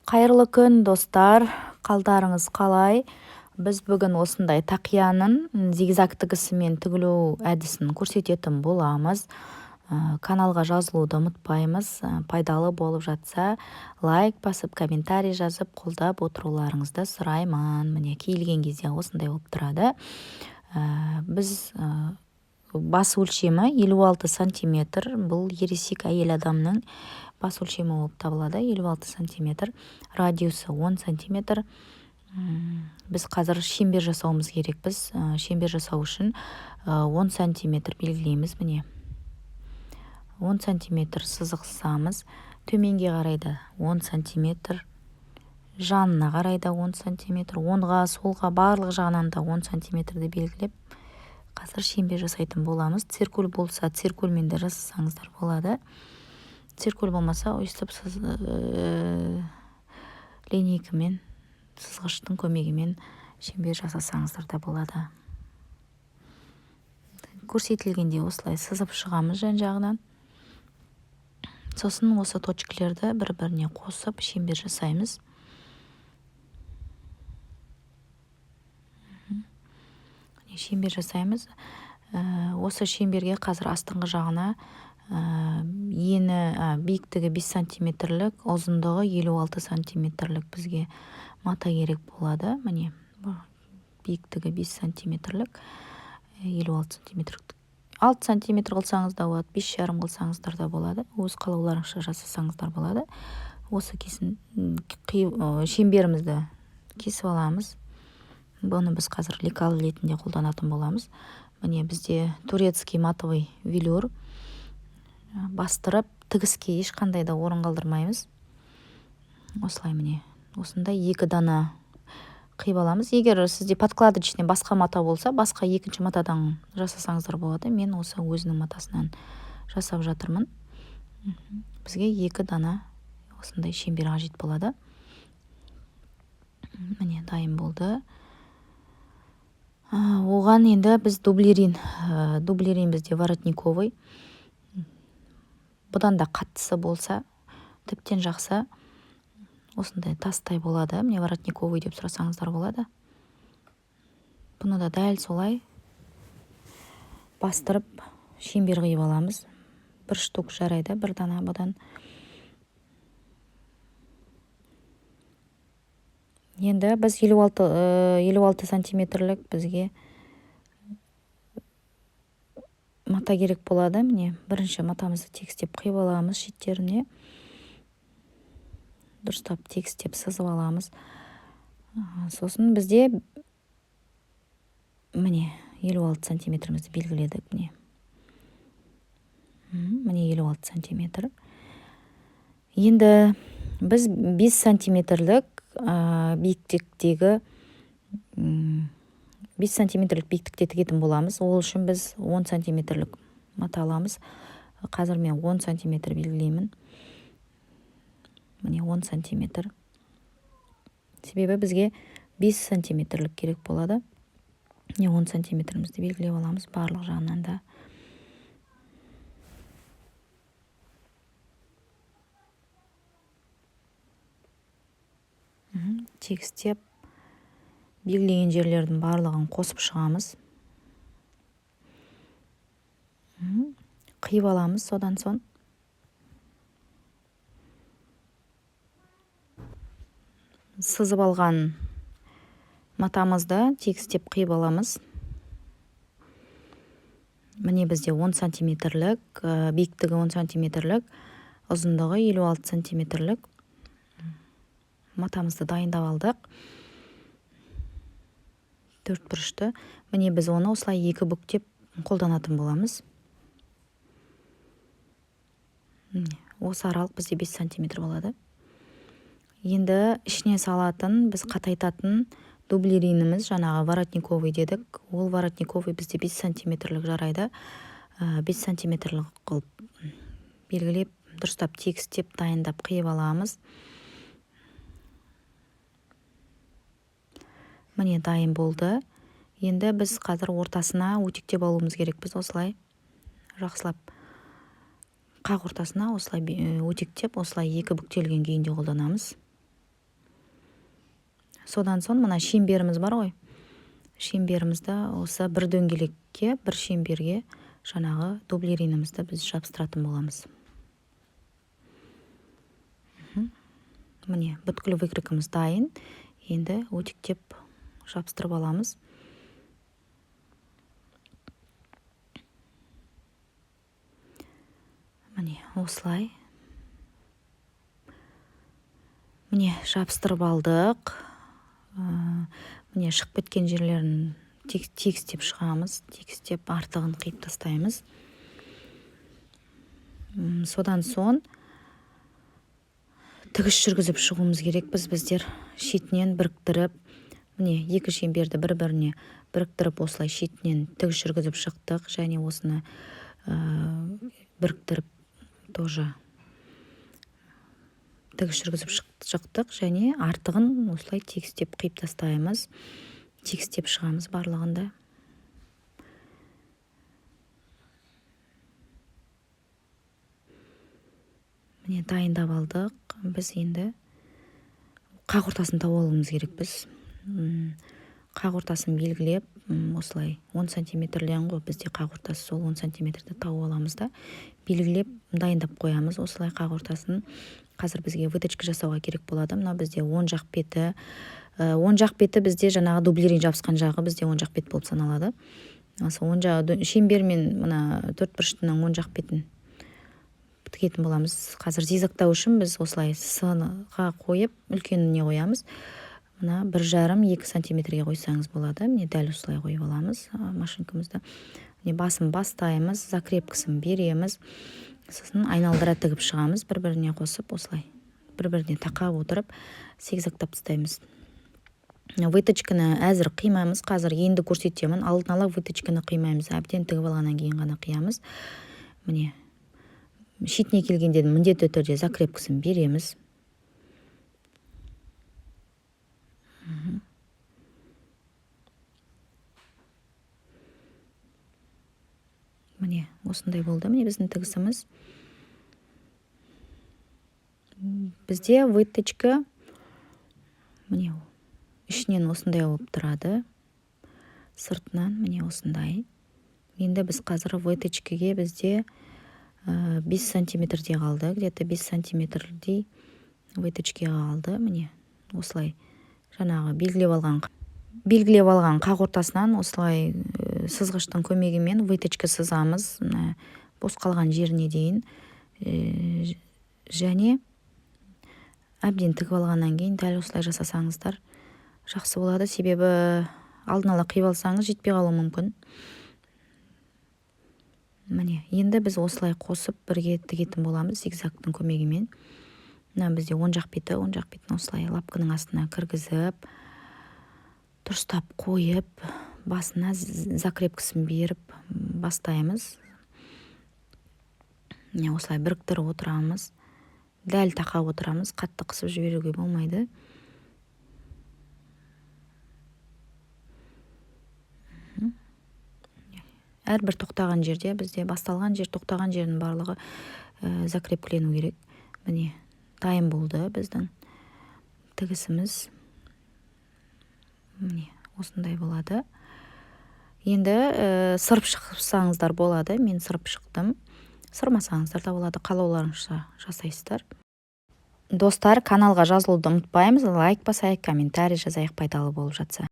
Қайырлы күн, достар. Қалдарыңыз қалай? Біз бүгін осындай тақияның зигзаг тігісімен тігілу әдісін көрсететін боламыз. Каналға жазылуды ұмытпаймыз. Пайдалы болып жатса, лайк басып, комментарий жазып, қолдап отыруларыңызды сұраймын. Міне, киілген кезде осындай болып тұрады. Біз бас өлшемі 56 сантиметр. Бұл ересек әйел адамның бас өлшемі болып табылады. 56 сантиметр. Радиусы 10 сантиметр. Біз қазір шеңбер жасауымыз керекпіз. Шеңбер жасау үшін 10 сантиметр белгілейміз. Міне, 10 сантиметр сызық сызамыз. Төменге қарайда 10 сантиметр. Жанына қарайда 10 сантиметр. Оңға, солға, барлық жағынан да 10 сантиметрді белгілеп, қазір шеңбер жасайтын боламыз. Циркуль болса, циркульмен де жасасаңыздар болады. Циркуль болмаса, өйстіп линейкамен, сызғыштың көмегімен шеңбер жасасаңыздар да болады. Көрсетілгенде осылай сызып шығамыз жан-жағынан. Сосын осы точкілерді бір-біріне қосып шеңбер жасаймыз. Шеңбер жасаймыз. Осы шеңберге қазір астыңғы жағына ені биіктігі 5 сантиметрлік, ұзындығы 56 сантиметрлік бізге мата керек болады. Міне, биіктігі 5 сантиметрлік, 56 сантиметрлік. 6 сантиметр қылсаңыз да болады, 5,5 қылсаңыздар да болады. Өз қалауларыңызша жасасаңыздар болады. Осы шеңберімізді кесіп аламыз. Бұны біз қазір лекал ретінде қолданатын боламыз. Міне, бізде турецкий матовый велюр. Бастырып, тігіске ешқандай да орын қалдырмаймыз. Осылай міне, осындай 2 дана қиып аламыз. Егер сізде подкладочный басқа мата болса, басқа екінші матадан жасасаңыздар болады. Мен осы өзінің матасынан жасап жатырмын. Бізге 2 дана осындай шеңбер қажет болады. Міне, дайын болды. Оған енді біз дублерин бізде воротниковый. Бұдан да қаттысы болса, тіптен жақсы. Осындай тастай болады. Міне, воротниковый деп сұрасаңыздар болады. Бұны да дәл солай бастырып шеңбер қиып аламыз. 1 штук жарайды, 1 дана бұдан. Енді біз 56 сантиметрлік бізге мата керек болады. Міне, бірінші матамызды тегістеп қиып аламыз шеттеріне. Дұрыстап тегістеп сызып аламыз. Сосын бізде міне 56 сантиметрімізді белгіледік. Міне 56 сантиметр. Енді біз 5 сантиметрлік биіктіктегі 5 сантиметрлік биіктікте тігетін боламыз. Ол үшін біз 10 сантиметрлік мата аламыз. Қазір мен 10 сантиметр белгілеймін. Міне 10 сантиметр. Себебі бізге 5 сантиметрлік керек болады. 10 сантиметрімізді белгілеп аламыз барлық жағынан да. Тегістеп белгілеген жерлердің барлығын қосып шығамыз. Қиып аламыз содан соң. Сызып алған матамызды тегістеп қиып аламыз. Міне бізде 10 сантиметрлік, биіктігі 10 сантиметрлік, ұзындығы 56 сантиметрлік матамызды дайындап алдық. 4 бұрышты. Міне біз оны осылай 2 бүктеп қолданатын боламыз. Осы аралық бізде 5 сантиметр болады. Енді ішіне салатын, біз қатайтатын дублериніміз, жаңағы воротниковый дедік. Ол воротниковый бізде 5 сантиметрлік жарайды. 5 сантиметрлік қылып белгілеп, дұрыстап тегістеп, дайындап қиып аламыз. Міне дайын болды. Енді біз қазір ортасына өтектеп алуымыз керек. Біз осылай жақсылап қақ ортасына осылай өтектеп, осылай екі бүктелген күйінде қолданамыз. содан соң мына шеңберіміз бар ғой, шеңберімізді осы бір дөңгелекке, бір шеңберге жаңағы дублеринімізді біз жабыстыратын боламыз. Міне бүткіл выкройкамыз дайын. Енді өтіктеп жабыстырып аламыз. Міне осылай. Міне жабыстырып алдық. Міне шығып кеткен жерлерін тегістеп шығамыз. Тегістеп артығын қиып тастаймыз. Содан соң тігіс жүргізіп шығуымыз керек. Біздер шетінен біріктіріп, міне екі шеңберді бір-біріне біріктіріп осылай шетінен тігіс жүргізіп шықтық. Және осыны біріктіріп тоже тігіс жүргізіп шықтық. Және артығын осылай тегістеп қиып тастаймыз. Тегістеп шығамыз барлығында. Міне дайындап алдық. Біз енді қақ ортасын тауып алуымыз керек. Біз қақ ортасын белгілеп, осылай 10 сантиметрлен ғой, бізде қақ ортасы сол 10 сантиметрді тауып аламыз да, белгілеп дайындап қоямыз. Осылай қақ ортасын қазір бізге выточка жасауға керек болады. Мына бізде оң жақ беті, оң жақ беті бізде жаңағы дублерин жабысқан жағы бізде оң жақ бет болып саналады. Осы оң жағы шеңбер мен мына төртбұрыштың оң жақ бетін тігетін боламыз. Қазір зигзагтау үшін біз осылай сыныға қойып, үлкеніне қоямыз. Мына 1,5-2 сантиметрге қойсаңыз болады. Міне дәл осылай қойып аламыз машинкамызды. Міне басын бастаймыз, закрепкасын береміз. Сосын айналдыра тігіп шығамыз, бір-біріне қосып, осылай бір-біріне тақап отырып, зигзагтап тастаймыз. Выточканы әзір қимаймыз. Қазір енді көрсетемін. Алдын ала выточканы қимаймыз. Әбден тігіп алғаннан кейін ғана қиямыз. Міне шетіне келгенде міндетті түрде закрепкасын береміз. Міне осындай болды. Міне біздің тігісіміз. Бізде выточка міне ішінен осындай болып тұрады. Сыртынан міне осындай. Енді біз қазір выточкаге бізде 5 сантиметрдей қалды. Где-то 5 сантиметрдей выточкаға қалды. Міне осылай жаңағы белгілеп алған қақ ортасынан осылай сызғыштың көмегімен выточка сызамыз. Бос қалған жеріне дейін. Және әбден тігіп алғаннан кейін дәл осылай жасасаңыздар жақсы болады. Себебі алдын ала қиып алсаңыз жетпей қалуы мүмкін. Міне енді біз осылай қосып бірге тігетін боламыз зигзагтың көмегімен. Мына бізде оң жақ бетін осылай лапканың астына кіргізіп, дұрыстап қойып, басына закрепкасын беріп бастаймыз. Міне осылай біріктіріп отырамыз. Дәл тақап отырамыз. Қатты қысып жіберуге болмайды. Әрбір тоқтаған жерде бізде басталған жер, тоқтаған жердің барлығы закреплену керек. Міне дайын болды біздің тігісіміз. Міне осындай болады. Енді сырып шықсаңыздар болады. Мен сырып шықтым. Сырмасаңыздар да болады. Қалауларыңызша жасайсыздар. Достар, каналға жазылуды ұмытпаймыз. Лайк басайық, комментарий жазайық, пайдалы болып жатса.